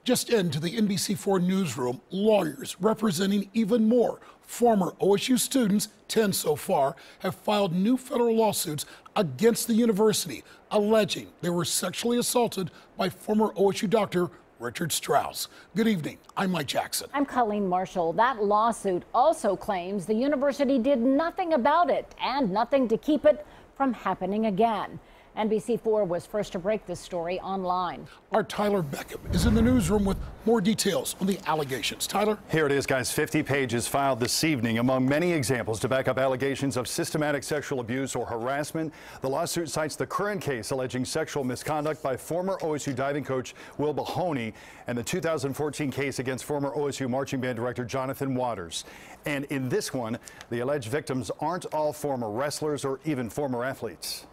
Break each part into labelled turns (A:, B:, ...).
A: Just into the NBC4 newsroom, lawyers representing even more former OSU students, 10 so far, have filed new federal lawsuits against the university, alleging they were sexually assaulted by former OSU doctor Richard Strauss. Good evening. I'm Mike Jackson.
B: I'm Colleen Marshall. That lawsuit also claims the university did nothing about it and nothing to keep it from happening again. NBC4 was first to break this story online.
A: Our Tyler Beckham is in the newsroom with more details on the allegations. Tyler?
C: Here it is, guys. 50 pages filed this evening. Among many examples to back up allegations of systematic sexual abuse or harassment, the lawsuit cites the current case alleging sexual misconduct by former OSU diving coach Will Mahoney and the 2014 case against former OSU marching band director Jonathan Waters. And in this one, the alleged victims aren't all former wrestlers or even former athletes.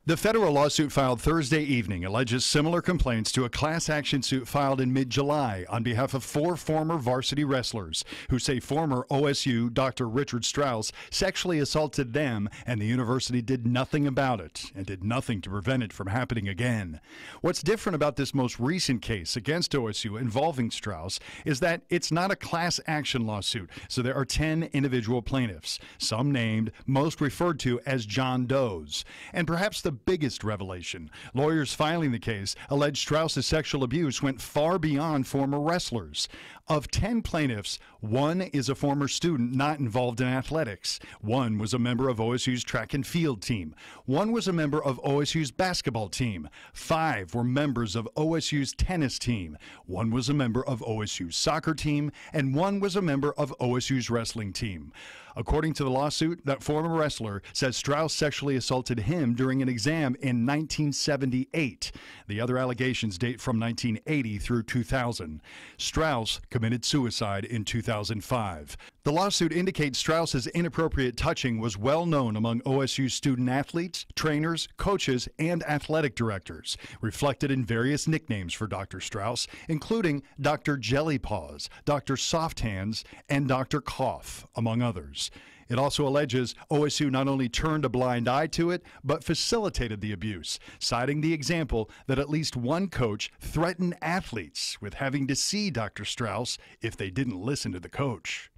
D: The federal lawsuit filed Thursday evening alleges similar complaints to a class action suit filed in mid-July on behalf of 4 former varsity wrestlers who say former OSU Dr. Richard Strauss sexually assaulted them and the university did nothing about it and did nothing to prevent it from happening again. What's different about this most recent case against OSU involving Strauss is that it's not a class action lawsuit, so there are 10 individual plaintiffs, some named, most referred to as John Does. And perhaps the biggest revelation, lawyers filing the case allege Strauss's sexual abuse went far beyond former wrestlers. Of 10 plaintiffs, 1 is a former student not involved in athletics. 1 was a member of OSU's track and field team. 1 was a member of OSU's basketball team. 5 were members of OSU's tennis team. 1 was a member of OSU's soccer team, and 1 was a member of OSU's wrestling team. According to the lawsuit, that former wrestler says Strauss sexually assaulted him during an exam in 1978. The other allegations date from 1980 through 2000. Strauss committed suicide in 2005. The lawsuit indicates Strauss's inappropriate touching was well known among OSU student athletes, trainers, coaches, and athletic directors, reflected in various nicknames for Dr. Strauss, including Dr. Jelly Paws, Dr. Soft Hands, and Dr. Cough, among others. It also alleges OSU not only turned a blind eye to it, but facilitated the abuse, citing the example that at least one coach threatened athletes with having to see Dr. Strauss if they didn't listen to the coach.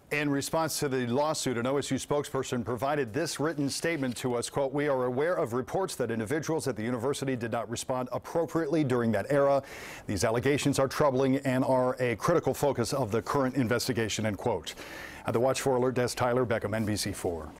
C: In response to the lawsuit, an OSU spokesperson provided this written statement to us, quote, "We are aware of reports that individuals at the university did not respond appropriately during that era. These allegations are troubling and are a critical focus of the current investigation," end quote. At the Watch 4 Alert Desk, Tyler Beckham, NBC4.